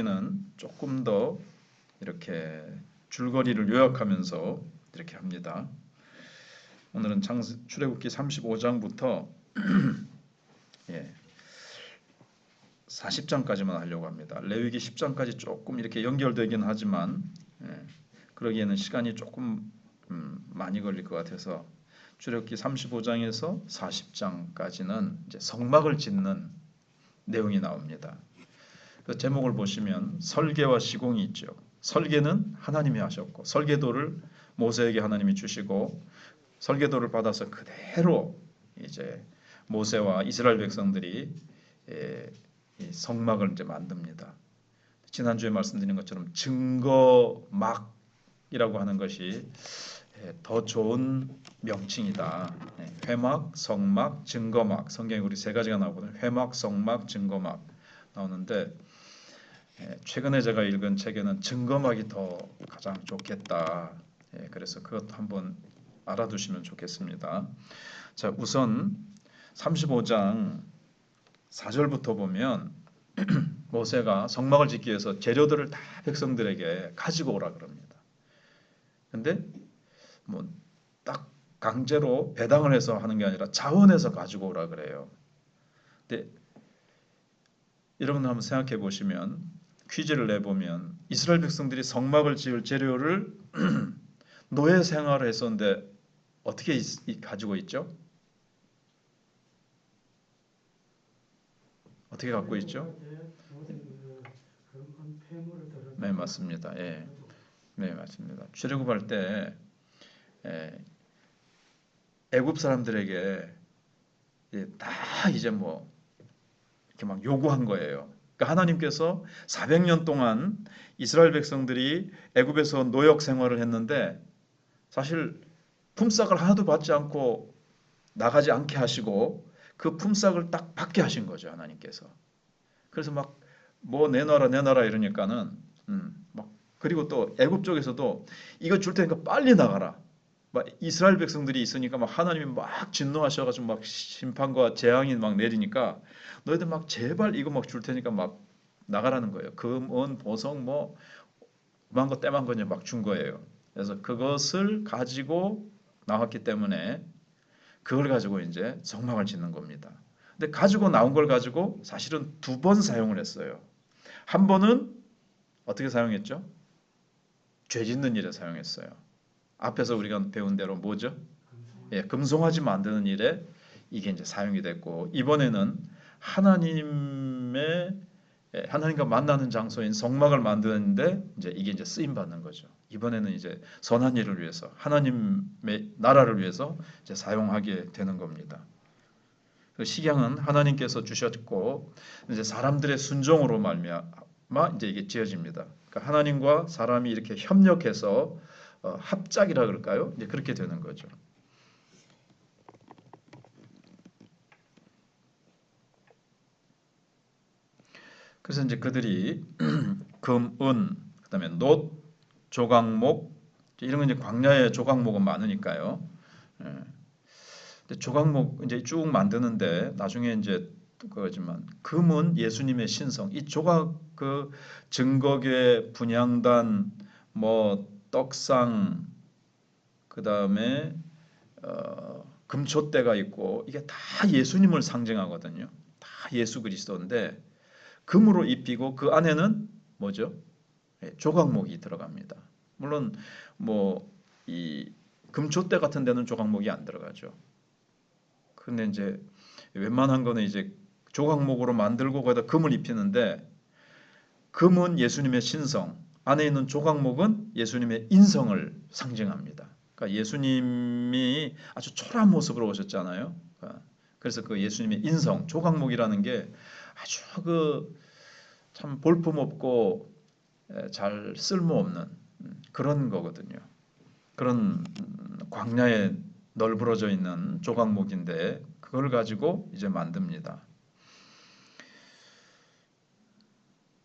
는 조금 더 이렇게 줄거리를 요약하면서 이렇게 합니다. 오늘은 출애굽기 35장부터 40장까지만 하려고 합니다. 레위기 10장까지 조금 이렇게 연결되긴 하지만 그러기에는 시간이 조금 많이 걸릴 것 같아서 출애굽기 35장에서 40장까지는 이제 성막을 짓는 내용이 나옵니다. 그 제목을 보시면 설계와 시공이 있죠. 설계는 하나님이 하셨고 설계도를 모세에게 하나님이 주시고 설계도를 받아서 그대로 이제 모세와 이스라엘 백성들이 이 성막을 이제 만듭니다. 지난주에 말씀드린 것처럼 증거막이라고 하는 것이 더 좋은 명칭이다. 회막, 성막, 증거막. 성경에 우리 세 가지가 나오거든요. 회막, 성막, 증거막 나오는데 최근에 제가 읽은 책에는 증거막이 더 가장 좋겠다. 그래서 그것도 한번 알아두시면 좋겠습니다. 자, 우선 35장 4절부터 보면 모세가 성막을 짓기 위해서 재료들을 다 백성들에게 가지고 오라 그럽니다. 근데 뭐 딱 강제로 배당을 해서 하는 게 아니라 자원해서 가지고 오라 그래요. 근데 여러분 한번 생각해 보시면 퀴즈를 내보면 이스라엘 백성들이 성막을 지을 재료를 노예 생활을 했었는데 어떻게 가지고 있죠? 어떻게 갖고 있죠? 네, 맞습니다. 예, 네, 맞습니다. 출애굽할 때 애굽 사람들에게 다 이제 뭐 이렇게 막 요구한 거예요. 그러니까 하나님께서 400년 동안 이스라엘 백성들이 애굽에서 노역 생활을 했는데 사실 품삯을 하나도 받지 않고 나가지 않게 하시고 그 품삯을 딱 받게 하신 거죠, 하나님께서. 그래서 막 뭐 내놔라 이러니까는 막 그리고 또 애굽 쪽에서도 이거 줄 테니까 빨리 나가라. 막 이스라엘 백성들이 있으니까 막 하나님이 막 진노하셔가지고 막 심판과 재앙이 막 내리니까 너희들 막 제발 이거 막 줄 테니까 막 나가라는 거예요. 금, 은, 보석 뭐 그만 거 떼만 거냐 막 준 거예요. 그래서 그것을 가지고 나왔기 때문에 그걸 가지고 이제 성막을 짓는 겁니다. 근데 가지고 나온 걸 가지고 사실은 두 번 사용을 했어요. 한 번은 어떻게 사용했죠? 죄 짓는 일에 사용했어요. 앞에서 우리가 배운 대로 뭐죠? 금송아지 만드는 일에 이게 이제 사용이 됐고 이번에는 하나님과 만나는 장소인 성막을 만드는데 이게 이제 쓰임 받는 거죠. 이번에는 이제 선한 일을 위해서 하나님의 나라를 위해서 이제 사용하게 되는 겁니다. 그 식양은 하나님께서 주셨고 이제 사람들의 순종으로 말미암아 이제 이게 지어집니다. 그러니까 하나님과 사람이 이렇게 협력해서 합작이라 그럴까요? 이제 그렇게 되는 거죠. 그래서 이제 그들이 금, 은, 그다음에 놋, 조각목 이런 건 이제 광야에 조각목은 많으니까요. 근데 조각목 이제 쭉 만드는데 나중에 이제 그거지만 금은 예수님의 신성, 이 조각 그 증거계, 분향단, 뭐 떡상, 그다음에 금촛대가 있고 이게 다 예수님을 상징하거든요. 다 예수 그리스도인데 금으로 입히고 그 안에는 뭐죠? 조각목이 들어갑니다. 물론 뭐 이 금촛대 같은 데는 조각목이 안 들어가죠. 근데 이제 웬만한 거는 이제 조각목으로 만들고 거기다 금을 입히는데 금은 예수님의 신성, 안에 있는 조각목은 예수님의 인성을 상징합니다. 그러니까 예수님이 아주 초라한 모습으로 오셨잖아요. 그래서 그 예수님의 인성, 조각목이라는 게 아주 그 참 볼품없고 잘 쓸모없는 그런 거거든요. 그런 광야에 널브러져 있는 조각목인데 그걸 가지고 이제 만듭니다.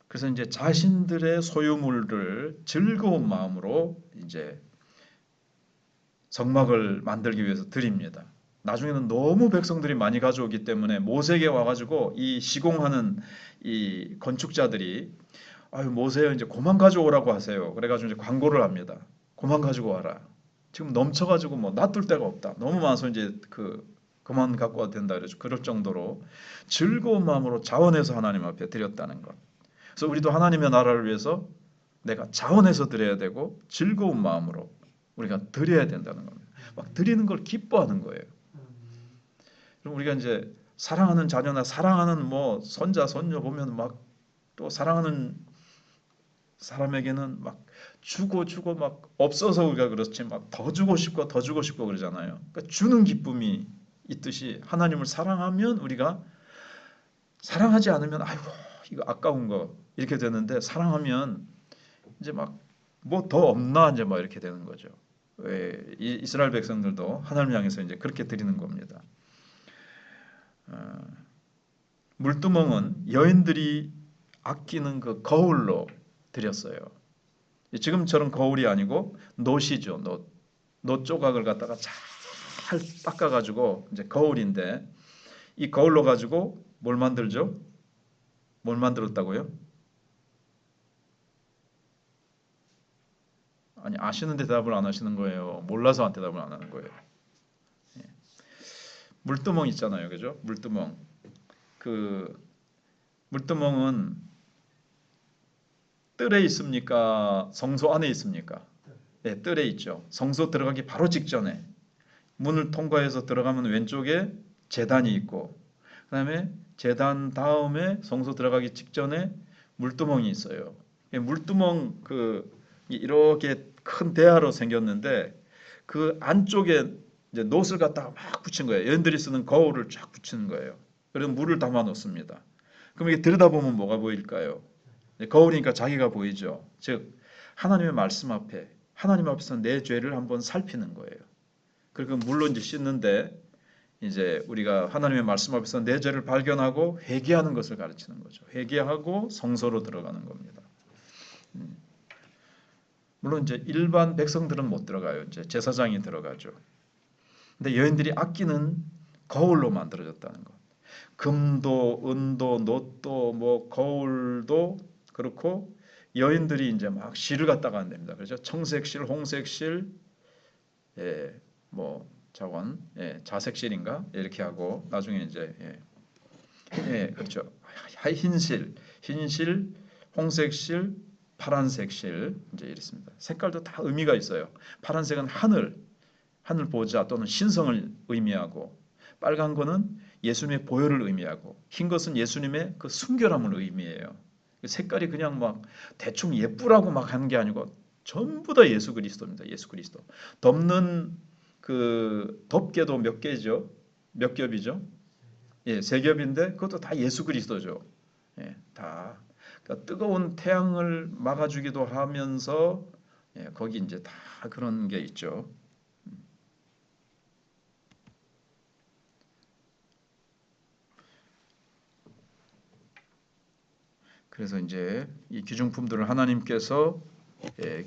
그래서 이제 자신들의 소유물을 즐거운 마음으로 이제 성막을 만들기 위해서 드립니다. 나중에는 너무 백성들이 많이 가져오기 때문에 모세에게 와가지고 이 시공하는 이 건축자들이 아유 모세요 이제 고만 가져오라고 하세요. 그래가지고 이제 광고를 합니다. 고만 가지고 와라. 지금 넘쳐가지고 뭐 놔둘 데가 없다. 너무 많아서 이제 그만 갖고 와도 된다 그러죠. 그럴 정도로 즐거운 마음으로 자원해서 하나님 앞에 드렸다는 것. 그래서 우리도 하나님의 나라를 위해서 내가 자원해서 드려야 되고 즐거운 마음으로 우리가 드려야 된다는 겁니다. 막 드리는 걸 기뻐하는 거예요. 그럼 우리가 이제 사랑하는 자녀나 사랑하는 뭐 손자 손녀 보면 막 또 사랑하는 사람에게는 막 주고 막 없어서 우리가 그렇지 막 더 주고 싶고 더 주고 싶고 그러잖아요. 그러니까 주는 기쁨이 있듯이 하나님을 사랑하면 우리가 사랑하지 않으면 아이고 이거 아까운 거 이렇게 되는데 사랑하면 이제 막 뭐 더 없나 이제 막 이렇게 되는 거죠. 왜 이스라엘 백성들도 하나님 향해서 이제 그렇게 드리는 겁니다. 물두멍은 여인들이 아끼는 그 거울로 드렸어요. 지금처럼 거울이 아니고 놋이죠. 놋 조각을 갖다가 잘 닦아가지고 이제 거울인데 이 거울로 가지고 뭘 만들죠? 뭘 만들었다고요? 아니 아시는데 대답을 안 하시는 거예요. 몰라서 대답을 안 하는 거예요. 물두멍 있잖아요, 그죠? 물두멍. 그 물두멍은 뜰에 있습니까? 성소 안에 있습니까? 네, 뜰에 있죠. 성소 들어가기 바로 직전에 문을 통과해서 들어가면 왼쪽에 제단이 있고 그다음에 제단 다음에 성소 들어가기 직전에 물두멍이 있어요. 물두멍 이렇게 큰 대야로 생겼는데 그 안쪽에 이제 놋을 갖다가 막 붙인 거예요. 여인들이 쓰는 거울을 쫙 붙이는 거예요. 그래서 물을 담아 놓습니다. 그럼 이게 들여다보면 뭐가 보일까요? 거울이니까 자기가 보이죠. 즉 하나님의 말씀 앞에 하나님 앞에서 내 죄를 한번 살피는 거예요. 그리고 물론 이제 씻는데 이제 우리가 하나님의 말씀 앞에서 내 죄를 발견하고 회개하는 것을 가르치는 거죠. 회개하고 성소로 들어가는 겁니다. 물론 이제 일반 백성들은 못 들어가요. 이제 제사장이 들어가죠. 근데 여인들이 아끼는 거울로 만들어졌다는 것. 금도 은도 놋도 뭐 거울도 그렇고 여인들이 이제 막 실을 갖다가 한답니다. 그렇죠? 청색실, 홍색실, 예, 뭐 자원, 예, 자색실인가 이렇게 하고 나중에 이제 그렇죠. 흰실, 홍색실, 파란색실 이제 이렇습니다. 색깔도 다 의미가 있어요. 파란색은 하늘 보좌 또는 신성을 의미하고 빨간 거는 예수님의 보혈을 의미하고 흰 것은 예수님의 그 순결함을 의미해요. 색깔이 그냥 막 대충 예쁘라고 막 하는 게 아니고 전부 다 예수 그리스도입니다. 예수 그리스도. 덮는 그 덮개도 몇 개죠? 몇 겹이죠? 예, 세 겹인데 그것도 다 예수 그리스도죠. 예, 다 그러니까 뜨거운 태양을 막아주기도 하면서 예, 거기 이제 다 그런 게 있죠. 그래서 이제 이 기중품들을 하나님께서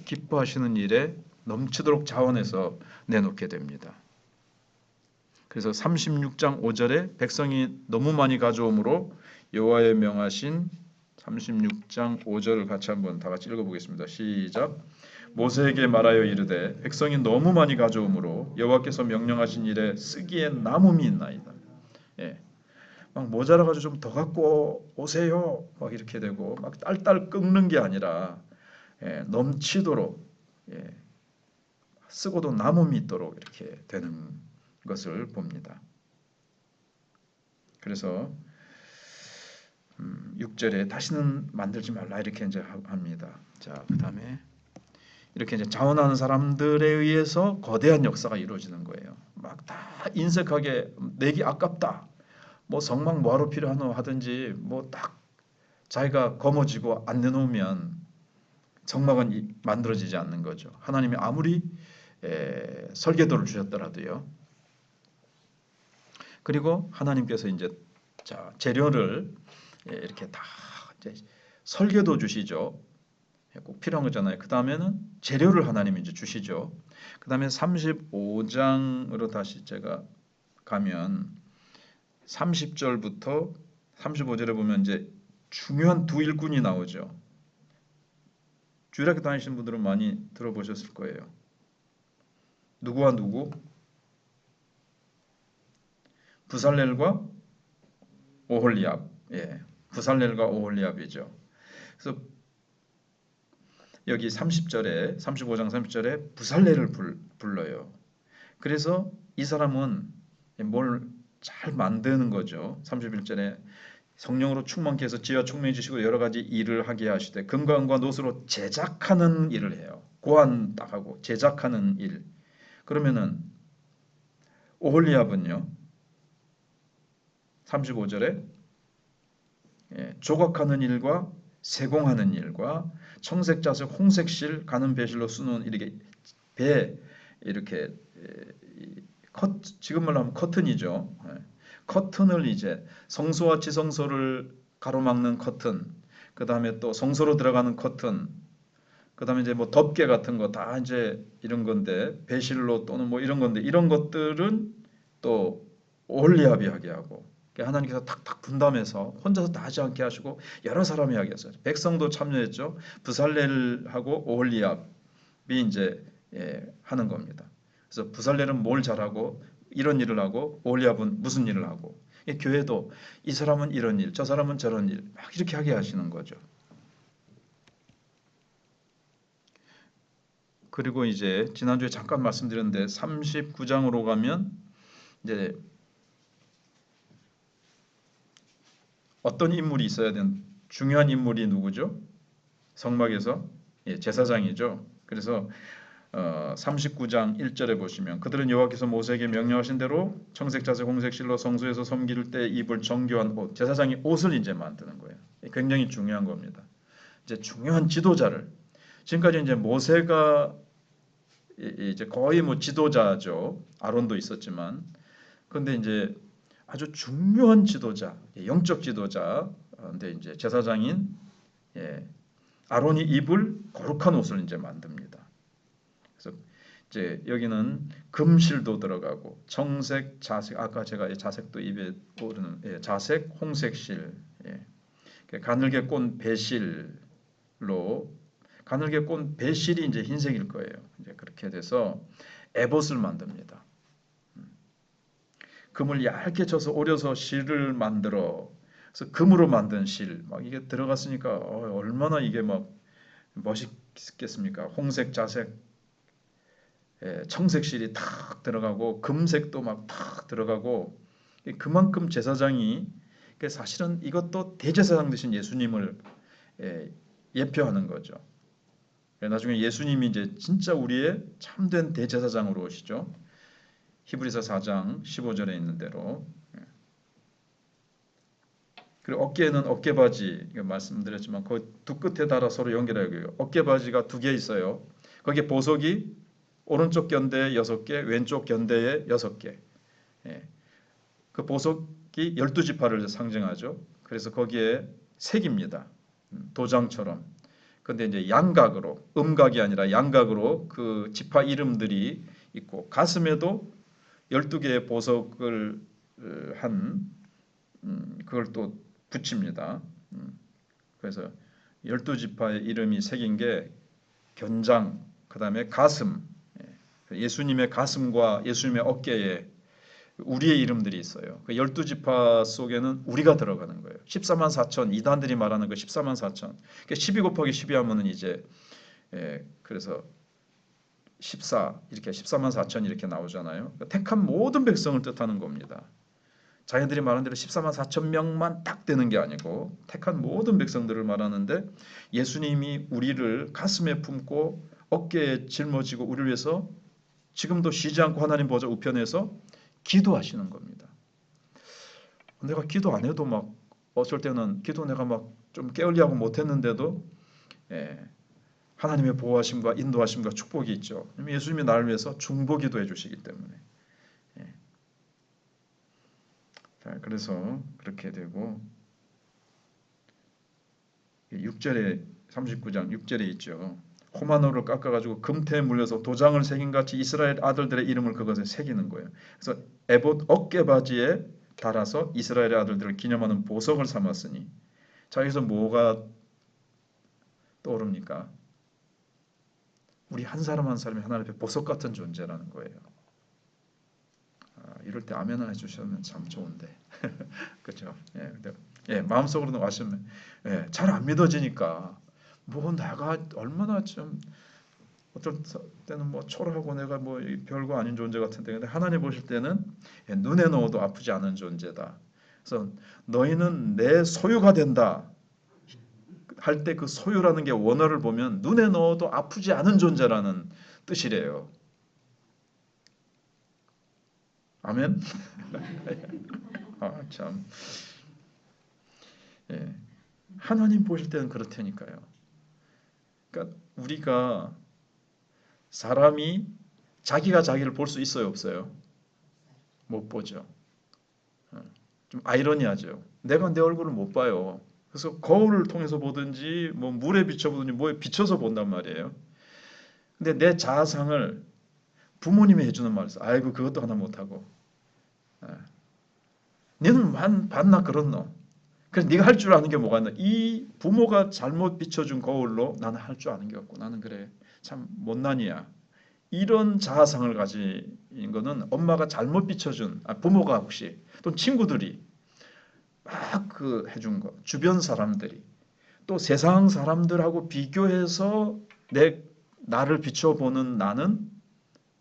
기뻐하시는 일에 넘치도록 자원해서 내놓게 됩니다. 그래서 36장 5절에 백성이 너무 많이 가져오므로 여호와의 명하신 36장 5절을 같이 한번 다 같이 읽어보겠습니다. 시작. 모세에게 말하여 이르되 백성이 너무 많이 가져오므로 여호와께서 명령하신 일에 쓰기에 남음이 있나이다. 예. 막 모자라가지고 좀 더 갖고 오세요. 막 이렇게 되고 막 딸딸 끓는 게 아니라 넘치도록 쓰고도 남음이 있도록 이렇게 되는 것을 봅니다. 그래서 6절에 다시는 만들지 말라 이렇게 이제 합니다. 자, 그다음에 이렇게 이제 자원하는 사람들에 의해서 거대한 역사가 이루어지는 거예요. 막 다 인색하게 내기 아깝다. 뭐 성막 뭐하러 필요하노 하든지 뭐 딱 자기가 거머쥐고 안 내놓으면 성막은 만들어지지 않는 거죠. 하나님이 아무리 설계도를 주셨더라도요. 그리고 하나님께서 이제 자 재료를 이렇게 다 이제 설계도 주시죠. 꼭 필요한 거잖아요. 그 다음에는 재료를 하나님이 이제 주시죠. 그 다음에 35장으로 다시 제가 가면 30절부터 35절에 보면 이제 중요한 두 일꾼이 나오죠. 주일학교 다니시는 분들은 많이 들어보셨을 거예요. 누구와 누구? 부살렐과 오홀리압. 예, 부살렐과 오홀리압이죠. 그래서 여기 30절에 35장 30절에 부살렐을 불러요. 그래서 이 사람은 뭘 잘 만드는 거죠. 31절에 성령으로 충만케 해서 지혜와 총명해 주시고 여러 가지 일을 하게 하시되 금과 은과 노스로 제작하는 일을 해요. 고안 딱 하고 제작하는 일. 그러면은 오홀리압은요. 35절에 조각하는 일과 세공하는 일과 청색, 자색, 홍색실, 가는 배실로 수놓은 이렇게 배 이렇게 지금 말로 하면 커튼이죠. 커튼을 이제 성소와 지성소를 가로막는 커튼, 그 다음에 또 성소로 들어가는 커튼, 그 다음에 이제 뭐 덮개 같은 거 다 이제 이런 건데 배실로 또는 뭐 이런 건데 이런 것들은 또 오홀리압이 하게 하고 하나님께서 탁탁 분담해서 혼자서 다 하지 않게 하시고 여러 사람이 하게 했어요. 백성도 참여했죠. 부살렐하고 오홀리압이 이제 하는 겁니다. 그래서 부살렐은 뭘 잘하고 이런 일을 하고 오홀리압은 무슨 일을 하고 교회도 이 사람은 이런 일, 저 사람은 저런 일 막 이렇게 하게 하시는 거죠. 그리고 이제 지난주에 잠깐 말씀드렸는데 39장으로 가면 이제 어떤 인물이 있어야 되는 중요한 인물이 누구죠? 성막에서 제사장이죠. 그래서 39장 1절에 보시면 그들은 여호와께서 모세에게 명령하신 대로 청색, 자색, 홍색 실로 성소에서 섬길 때 입을 정교한 옷, 제사장이 옷을 이제 만드는 거예요. 굉장히 중요한 겁니다. 이제 중요한 지도자를 지금까지 이제 모세가 이제 거의 뭐 지도자죠. 아론도 있었지만 그런데 이제 아주 중요한 지도자, 영적 지도자, 근데 이제 제사장인 아론이 입을 거룩한 옷을 이제 만듭니다. 그래서 이제 여기는 금실도 들어가고 청색, 자색, 아까 제가 자색도 입에 오르는 자색, 홍색실, 가늘게 꼰 배실로 가늘게 꼰 배실이 이제 흰색일 거예요. 이제 그렇게 돼서 에봇을 만듭니다. 금을 얇게 쳐서 오려서 실을 만들어. 그래서 금으로 만든 실, 막 이게 들어갔으니까 얼마나 이게 막 멋있겠습니까? 홍색, 자색, 청색 실이 탁 들어가고 금색도 막 탁 들어가고 그만큼 제사장이 사실은 이것도 대제사장 되신 예수님을 예표하는 거죠. 나중에 예수님이 이제 진짜 우리의 참된 대제사장으로 오시죠. 히브리서 4장 15절에 있는 대로. 그리고 어깨에는 어깨바지 말씀드렸지만 그 두 끝에 달아 서로 연결하고요. 어깨바지가 두 개 있어요. 거기에 보석이 오른쪽 견대에 6개, 왼쪽 견대에 6개. 그 보석이 12지파를 상징하죠. 그래서 거기에 색입니다. 도장처럼. 근데 이제 양각으로, 음각이 아니라 양각으로 그 지파 이름들이 있고 가슴에도 12개의 보석을 한 그걸 또 붙입니다. 그래서 12지파의 이름이 새긴 게 견장, 그 다음에 가슴, 예수님의 가슴과 예수님의 어깨에 우리의 이름들이 있어요. 그 12지파 속에는 우리가 들어가는 거예요. 14만 4천, 이단들이 말하는 그 14만 4천. 12 곱하기 12 하면은 이제 그래서 14 이렇게 14만 4천 이렇게 나오잖아요. 그러니까 택한 모든 백성을 뜻하는 겁니다. 자기들이 말한 대로 14만 4천 명만 딱 되는 게 아니고 택한 모든 백성들을 말하는데 예수님이 우리를 가슴에 품고 어깨에 짊어지고 우리를 위해서 지금도 쉬지 않고 하나님 보좌 우편에서 기도하시는 겁니다. 내가 기도 안 해도 막 어쩔 때는 기도 내가 막 좀 게을리하고 못했는데도 하나님의 보호하심과 인도하심과 축복이 있죠. 예수님이 나를 위해서 중보기도 해주시기 때문에. 자, 그래서 그렇게 되고 6절에 39장 6절에 있죠. 호마노를 깎아가지고 금태에 물려서 도장을 새긴 같이 이스라엘 아들들의 이름을 그것에 새기는 거예요. 그래서 에봇 어깨바지에 달아서 이스라엘의 아들들을 기념하는 보석을 삼았으니 자 여기서 뭐가 떠오릅니까? 우리 한 사람 한 사람이 하나님 앞에 보석 같은 존재라는 거예요. 이럴 때 아멘을 해주시면 참 좋은데, 그렇죠? 예, 근데 마음속으로는 와시면 잘 안 믿어지니까 뭐 내가 얼마나 좀 어떨 때는 뭐 초라하고 내가 뭐 별거 아닌 존재 같은데, 근데 하나님 보실 때는 눈에 넣어도 아프지 않은 존재다. 그래서 너희는 내 소유가 된다 할 때 그 소유라는 게 원어를 보면 눈에 넣어도 아프지 않은 존재라는 뜻이래요. 아멘. 참. 예. 하나님 보실 때는 그렇다니까요. 그러니까 우리가 사람이 자기가 자기를 볼 수 있어요, 없어요? 못 보죠. 좀 아이러니하죠. 내가 내 얼굴을 못 봐요. 그래서 거울을 통해서 보든지 뭐 물에 비춰보든지 뭐에 비춰서 본단 말이에요. 근데 내 자아상을 부모님이 해주는 말이었어. 아이고 그것도 하나 못하고. 너는 반나 그렇노. 그래서 네가 할 줄 아는 게 뭐가 있나? 이 부모가 잘못 비춰준 거울로 나는 할 줄 아는 게 없고 나는 그래 참 못난이야. 이런 자아상을 가진 거는 엄마가 잘못 비춰준 부모가 혹시 또 친구들이 막 그 해준 거, 주변 사람들이 또 세상 사람들하고 비교해서 내 나를 비춰보는 나는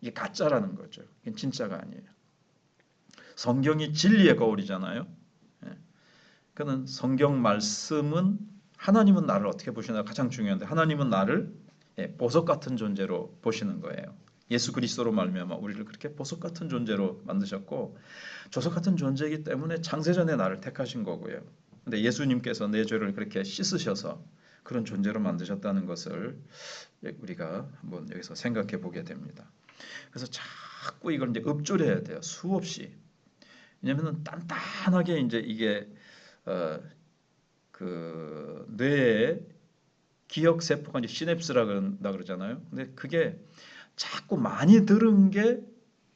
이게 가짜라는 거죠. 이게 진짜가 아니에요. 성경이 진리의 거울이잖아요. 예. 그는 성경 말씀은 하나님은 나를 어떻게 보시나 가장 중요한데 하나님은 나를 보석 같은 존재로 보시는 거예요. 예수 그리스도로 말미암아 우리를 그렇게 보석 같은 존재로 만드셨고 조석 같은 존재이기 때문에 창세전에 나를 택하신 거고요. 근데 예수님께서 내 죄를 그렇게 씻으셔서 그런 존재로 만드셨다는 것을 우리가 한번 여기서 생각해 보게 됩니다. 그래서 자꾸 이걸 이제 읊조려야 돼요. 수없이. 왜냐면은 단단하게 이제 이게 그 뇌에 기억 세포가 이제 시냅스라 그런다 그러잖아요. 근데 그게 자꾸 많이 들은 게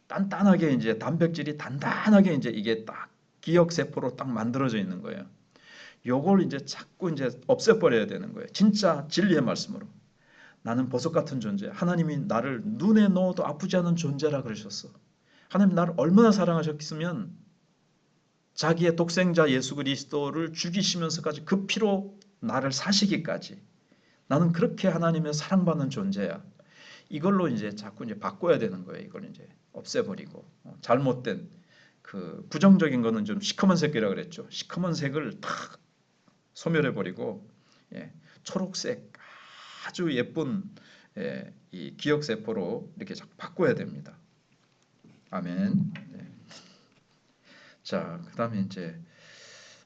단단하게 이제 단백질이 단단하게 이제 이게 딱 기억 세포로 딱 만들어져 있는 거예요. 요걸 이제 자꾸 이제 없애버려야 되는 거예요. 진짜 진리의 말씀으로. 나는 보석 같은 존재. 하나님이 나를 눈에 넣어도 아프지 않은 존재라 그러셨어. 하나님 나를 얼마나 사랑하셨으면 자기의 독생자 예수 그리스도를 죽이시면서까지 그 피로 나를 사시기까지. 나는 그렇게 하나님의 사랑받는 존재야. 이걸로 이제 자꾸 이제 바꿔야 되는 거예요. 이걸 이제 없애버리고 잘못된 그 부정적인 거는 좀 시커먼 색이라 그랬죠. 시커먼 색을 탁 소멸해버리고 초록색 아주 예쁜 이 기억 세포로 이렇게 자꾸 바꿔야 됩니다. 아멘. 자, 그다음에 이제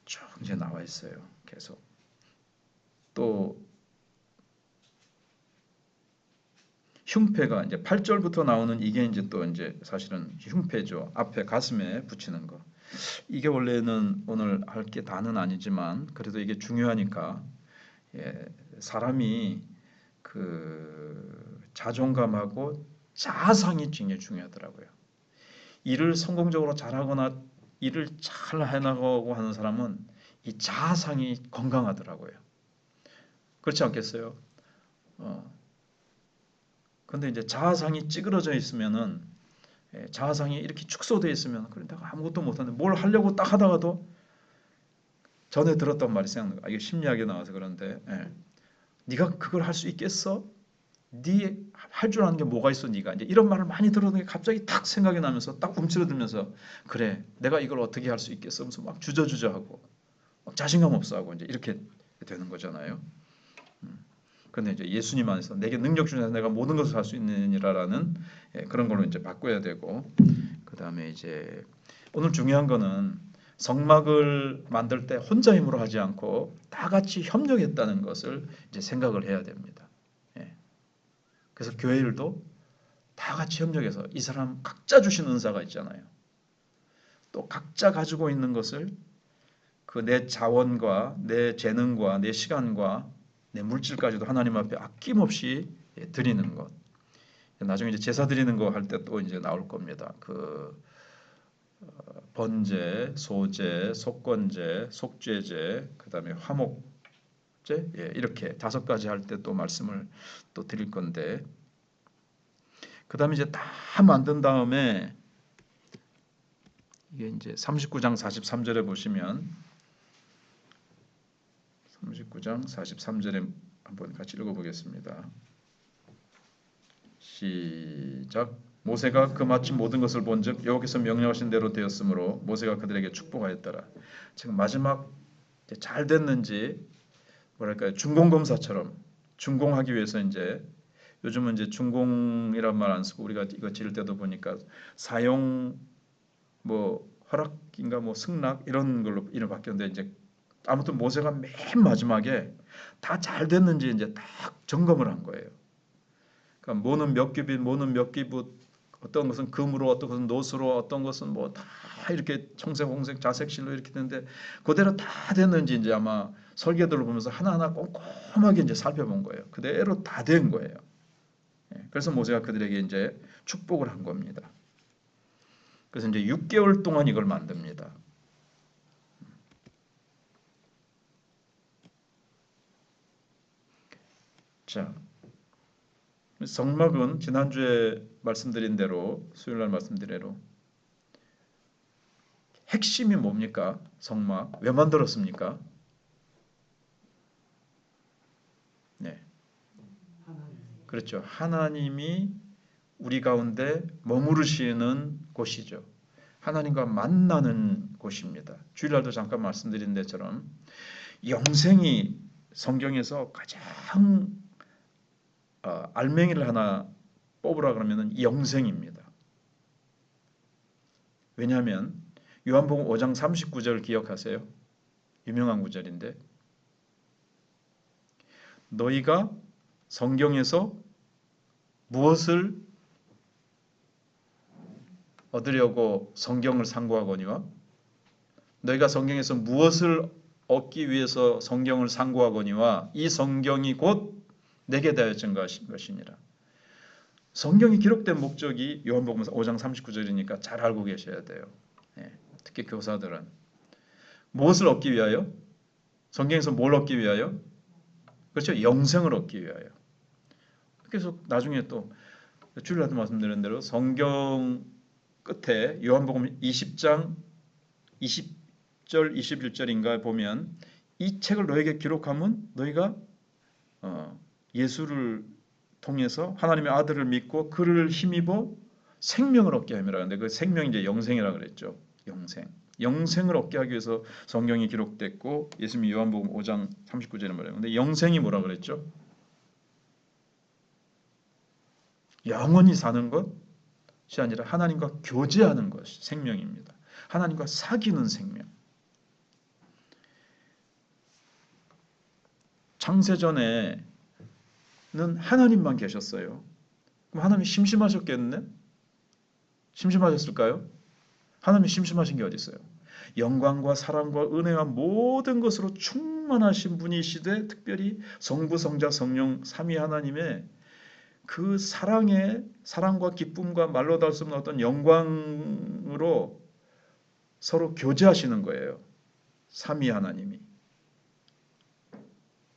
쭉 이제 나와 있어요. 계속 또 흉패가 이제 8절부터 나오는 이게 이제 또 이제 사실은 흉패죠. 앞에 가슴에 붙이는 거. 이게 원래는 오늘 할 게 다는 아니지만 그래도 이게 중요하니까 사람이 그 자존감하고 자아상이 굉장히 중요하더라고요. 일을 성공적으로 잘하거나 일을 잘 해나가고 하는 사람은 이 자아상이 건강하더라고요. 그렇지 않겠어요? 근데 이제 자아상이 찌그러져 있으면은 자아상이 이렇게 축소되어 있으면 그래 내가 아무것도 못하는데 뭘 하려고 딱 하다가도 전에 들었던 말이 생각나요. 이게 심리학에 나와서 그런데 네가 그걸 할 수 있겠어? 네 할 줄 아는 게 뭐가 있어 네가 이제 이런 말을 많이 들었는데 갑자기 딱 생각이 나면서 딱 움츠러들면서 그래 내가 이걸 어떻게 할 수 있겠어? 하면서 막 주저주저하고 막 자신감 없어하고 이제 이렇게 되는 거잖아요. 그런데 이제 예수님 안에서 내게 능력 주셔서 내가 모든 것을 할 수 있느니라라는 그런 걸로 이제 바꿔야 되고 그 다음에 이제 오늘 중요한 거는 성막을 만들 때 혼자 힘으로 하지 않고 다 같이 협력했다는 것을 이제 생각을 해야 됩니다. 그래서 교회 일도 다 같이 협력해서 이 사람 각자 주신 은사가 있잖아요. 또 각자 가지고 있는 것을 그 내 자원과 내 재능과 내 시간과 내 물질까지도 하나님 앞에 아낌없이 드리는 것. 나중에 이제 제사 드리는 거 할 때 또 이제 나올 겁니다. 그 번제, 소제, 속건제, 속죄제, 그다음에 화목제 이렇게 5가지 할 때 또 말씀을 또 드릴 건데 그 다음에 이제 다 만든 다음에 이게 이제 39장 43절에 보시면 39장 43절에 한번 같이 읽어보겠습니다. 시작. 모세가 그 마침 모든 것을 본즉 여호와께서 명령하신 대로 되었으므로 모세가 그들에게 축복하였더라. 지금 마지막 잘 됐는지 뭐랄까요, 준공검사처럼 준공하기 위해서 이제 요즘은 이제 준공이란 말 안 쓰고 우리가 이거 지을 때도 보니까 사용 뭐 허락인가 뭐 승낙 이런 걸로 이름 바뀌었는데 이제 아무튼 모세가 맨 마지막에 다 잘 됐는지 이제 딱 점검을 한 거예요. 그러니까 뭐는 몇 규빗, 뭐는 몇 기붓, 어떤 것은 금으로, 어떤 것은 노수로, 어떤 것은 뭐 다 이렇게 청색, 홍색, 자색실로 이렇게 되는데 그대로 다 됐는지 이제 아마 설계도를 보면서 하나하나 꼼꼼하게 이제 살펴본 거예요. 그대로 다 된 거예요. 그래서 모세가 그들에게 이제 축복을 한 겁니다. 그래서 이제 6개월 동안 이걸 만듭니다. 자, 성막은 지난주에 말씀드린 대로 수요일날 말씀드린 대로 핵심이 뭡니까? 성막 왜 만들었습니까? 네, 그렇죠. 하나님이 우리 가운데 머무르시는 곳이죠. 하나님과 만나는 곳입니다. 주일날도 잠깐 말씀드린 데처럼 영생이 성경에서 가장 알맹이를 하나 뽑으라 그러면 영생입니다. 왜냐하면 요한복음 5장 39절 기억하세요? 유명한 구절인데 너희가 성경에서 무엇을 얻으려고 성경을 상고하거니와 너희가 성경에서 무엇을 얻기 위해서 성경을 상고하거니와 이 성경이 곧 내게 대하여진 것이니라. 성경이 기록된 목적이 요한복음 5장 39절이니까 잘 알고 계셔야 돼요. 특히 교사들은 무엇을 얻기 위하여? 성경에서 뭘 얻기 위하여? 그렇죠. 영생을 얻기 위하여. 그래서 나중에 또 주일날도 말씀드린 대로 성경 끝에 요한복음 20장 20절 21절인가 보면 이 책을 너에게 기록하면 너희가 예수를 통해서 하나님의 아들을 믿고 그를 힘입어 생명을 얻게 함이라. 근데 그 생명이 이제 영생이라 그랬죠. 영생을 얻게 하기 위해서 성경이 기록됐고 예수님이 요한복음 5장 39절에 말해요. 근데 영생이 뭐라 그랬죠? 영원히 사는 것이 아니라 하나님과 교제하는 것이 생명입니다. 하나님과 사귀는 생명. 창세전에는 하나님만 계셨어요. 그럼 하나님이 심심하셨겠네? 심심하셨을까요? 하나님이 심심하신 게 어디 있어요? 영광과 사랑과 은혜와 모든 것으로 충만하신 분이시되 특별히 성부, 성자, 성령 삼위 하나님의 그 사랑과 기쁨과 말로 닿을 수 없는 어떤 영광으로 서로 교제하시는 거예요. 삼위 하나님이.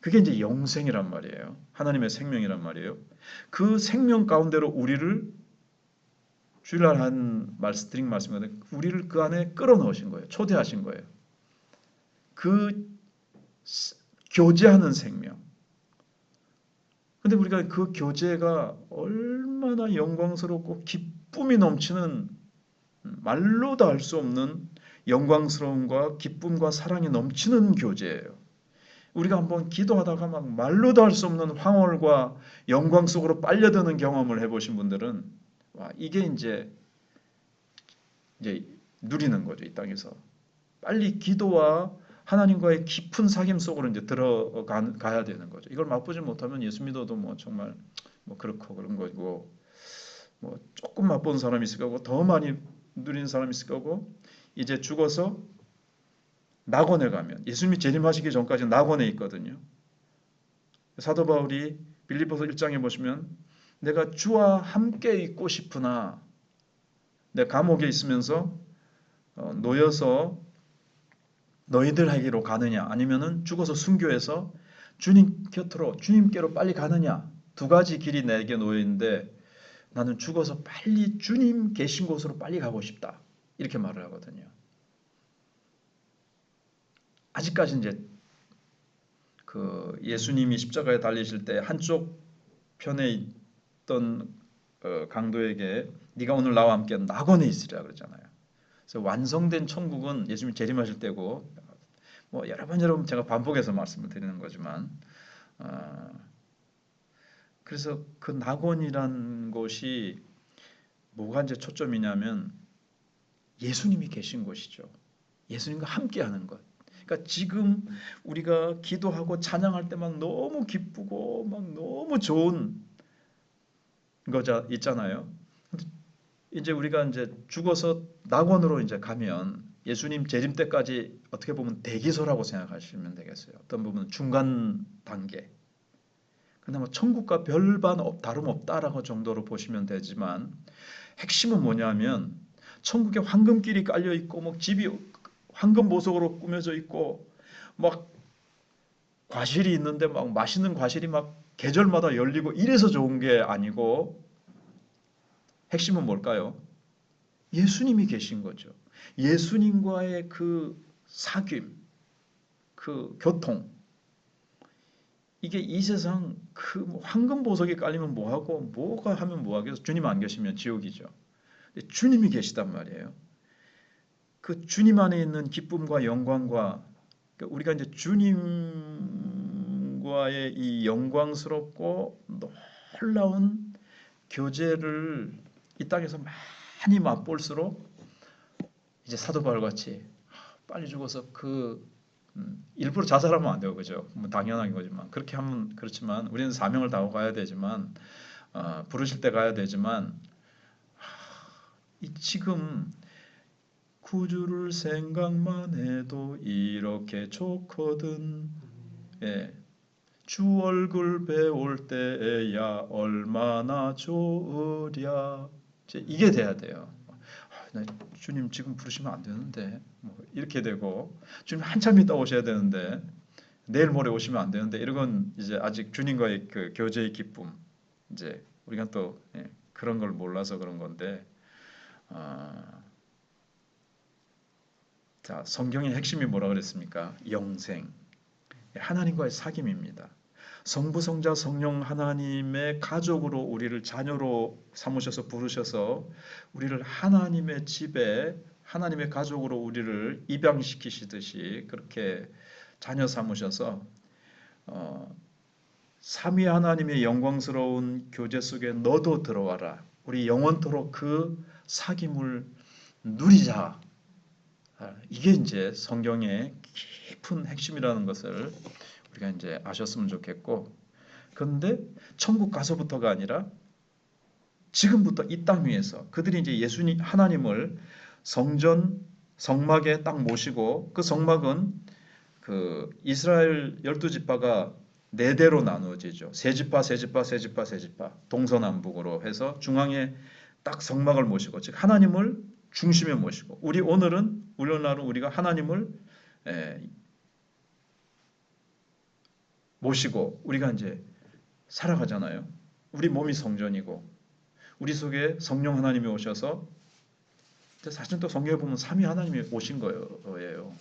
그게 이제 영생이란 말이에요. 하나님의 생명이란 말이에요. 그 생명 가운데로 우리를 주일날 드린 말씀인데 우리를 그 안에 끌어넣으신 거예요. 초대하신 거예요. 그 교제하는 생명. 근데 우리가 그 교제가 얼마나 영광스럽고 기쁨이 넘치는 말로도 알 수 없는 영광스러움과 기쁨과 사랑이 넘치는 교제예요. 우리가 한번 기도하다가 막 말로도 할 수 없는 황홀과 영광 속으로 빨려드는 경험을 해보신 분들은 와, 이게 이제 누리는 거죠. 이 땅에서 빨리 기도와 하나님과의 깊은 사귐 속으로 이제 들어가야 되는 거죠. 이걸 맛보지 못하면 예수 믿어도 뭐 정말 뭐 그렇고 그런 거고 뭐 조금 맛본 사람이 있을 거고 더 많이 누리는 사람이 있을 거고 이제 죽어서 낙원에 가면 예수님이 재림하시기 전까지 낙원에 있거든요. 사도 바울이 빌립보서 1장에 보시면 내가 주와 함께 있고 싶으나 내 감옥에 있으면서 놓여서 너희들에게로 가느냐 아니면은 죽어서 순교해서 주님 곁으로 주님께로 빨리 가느냐 두 가지 길이 내게 놓여 있는데 나는 죽어서 빨리 주님 계신 곳으로 빨리 가고 싶다. 이렇게 말을 하거든요. 아직까지 이제 그 예수님이 십자가에 달리실 때 한쪽 편에 있던 강도에게 네가 오늘 나와 함께 낙원에 있으리라 그러잖아요. 그래서 완성된 천국은 예수님이 재림하실 때고, 뭐 여러 번 제가 반복해서 말씀을 드리는 거지만, 그래서 그 낙원이란 곳이 뭐가 이제 초점이냐면 예수님이 계신 곳이죠. 예수님과 함께하는 것. 그러니까 지금 우리가 기도하고 찬양할 때 막 너무 기쁘고 막 너무 좋은 거자 있잖아요. 이제 우리가 이제 죽어서 낙원으로 이제 가면 예수님 재림 때까지 어떻게 보면 대기소라고 생각하시면 되겠어요. 어떤 부분은 중간 단계. 그나마 천국과 별반 다름없다라고 정도로 보시면 되지만, 핵심은 뭐냐면 천국에 황금길이 깔려 있고 뭐 집이 황금 보석으로 꾸며져 있고 막 과실이 있는데 막 맛있는 과실이 막 계절마다 열리고 이래서 좋은 게 아니고, 핵심은 뭘까요? 예수님이 계신 거죠. 예수님과의 그 사귐, 그 교통, 이게 이 세상 그 황금 보석이 깔리면 뭐하고 뭐가 하면 뭐하겠어. 주님 안 계시면 지옥이죠. 근데 주님이 계시단 말이에요. 그 주님 안에 있는 기쁨과 영광과, 그러니까 우리가 이제 주님과의 이 영광스럽고 놀라운 교제를 이 땅에서 많이 맛볼수록 이제 사도 바울같이 빨리 죽어서 일부러 자살하면 안 돼요, 그죠? 뭐 당연한 거지만 그렇게 하면 그렇지만 우리는 사명을 다하고 가야 되지만, 부르실 때 가야 되지만, 지금 구주를 생각만 해도 이렇게 좋거든. 예, 주 얼굴 배울 때야 얼마나 좋으랴. 이게 돼야 돼요. 주님 지금 부르시면 안 되는데 뭐 이렇게 되고, 주님 한참 있다 오셔야 되는데 내일 모레 오시면 안 되는데, 이런 건 이제 아직 주님과의 그 교제의 기쁨, 이제 우리가 또 그런 걸 몰라서 그런 건데, 자, 성경의 핵심이 뭐라 그랬습니까? 영생, 하나님과의 사귐입니다. 성부, 성자, 성령 하나님의 가족으로 우리를 자녀로 삼으셔서 부르셔서 우리를 하나님의 집에 하나님의 가족으로 우리를 입양시키시듯이 그렇게 자녀 삼으셔서 삼위 하나님의 영광스러운 교제 속에 너도 들어와라. 우리 영원토록 그 사귐을 누리자. 이게 이제 성경의 깊은 핵심이라는 것을 우리가 이제 아셨으면 좋겠고, 그런데 천국 가서부터가 아니라 지금부터 이 땅 위에서 그들이 이제 예수님 하나님을 성전 성막에 딱 모시고, 그 성막은 그 이스라엘 12지파가 네 대로 나누어지죠. 세 지파, 세 지파, 세 지파, 세 지파, 동서남북으로 해서 중앙에 딱 성막을 모시고, 즉 하나님을 중심에 모시고, 오늘날은 우리가 하나님을 모시고 우리가 이제 살아가잖아요. 우리 몸이 성전이고 우리 속에 성령 하나님이 오셔서, 사실 또 성경에 보면 삼위 하나님이 오신 거예요.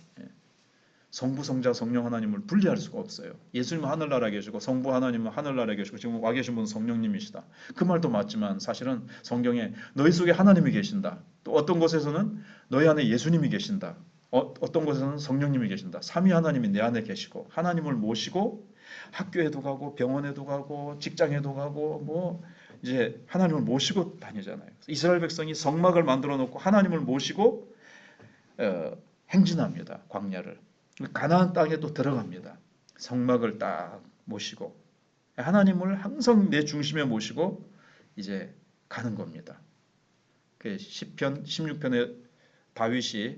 성부, 성자, 성령 하나님을 분리할 수가 없어요. 예수님은 하늘나라에 계시고 성부 하나님은 하늘나라에 계시고 지금 와 계신 분은 성령님이시다. 그 말도 맞지만 사실은 성경에 너희 속에 하나님이 계신다. 또 어떤 곳에서는 너희 안에 예수님이 계신다. 어떤 곳에서는 성령님이 계신다. 삼위 하나님이 내 안에 계시고 하나님을 모시고 학교에도 가고 병원에도 가고 직장에도 가고 뭐 이제 하나님을 모시고 다니잖아요. 이스라엘 백성이 성막을 만들어 놓고 하나님을 모시고 행진합니다. 광야를. 가나안 땅에 또 들어갑니다. 성막을 딱 모시고 하나님을 항상 내 중심에 모시고 이제 가는 겁니다. 그 시편 16편에 다윗이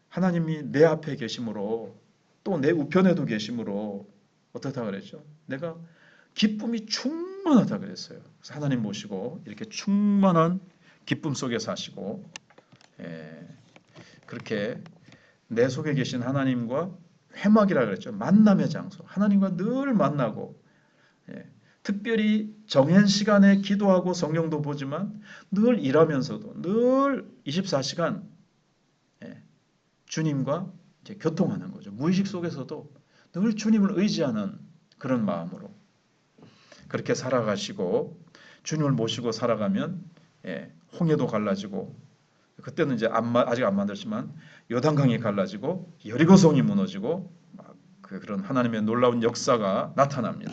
하나님이 내 앞에 계심으로 또 내 우편에도 계심으로 어떻다 그랬죠? 내가 기쁨이 충만하다 그랬어요. 그래서 하나님 모시고 이렇게 충만한 기쁨 속에 사시고, 그렇게 내 속에 계신 하나님과 회막이라 그랬죠. 만남의 장소. 하나님과 늘 만나고, 특별히 정한 시간에 기도하고 성경도 보지만 늘 일하면서도 늘 24시간 주님과 이제 교통하는 거죠. 무의식 속에서도 늘 주님을 의지하는 그런 마음으로 그렇게 살아가시고 주님을 모시고 살아가면 홍해도 갈라지고 그때는 이제 아직 안 만들지만 요단강이 갈라지고 여리고성이 무너지고 그런 하나님의 놀라운 역사가 나타납니다.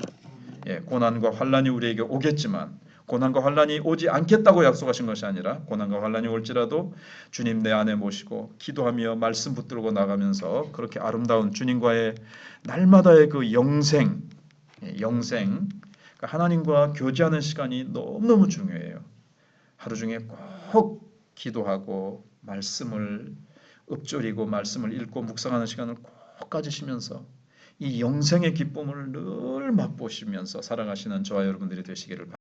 고난과 환란이 우리에게 오겠지만 고난과 환란이 오지 않겠다고 약속하신 것이 아니라 고난과 환란이 올지라도 주님 내 안에 모시고 기도하며 말씀 붙들고 나가면서 그렇게 아름다운 주님과의 날마다의 그 영생 그러니까 하나님과 교제하는 시간이 너무너무 중요해요. 하루 중에 꼭 기도하고 말씀을 읊조리고 말씀을 읽고 묵상하는 시간을 꼭 가지시면서 이 영생의 기쁨을 늘 맛보시면서 살아가시는 저와 여러분들이 되시기를 바랍니다.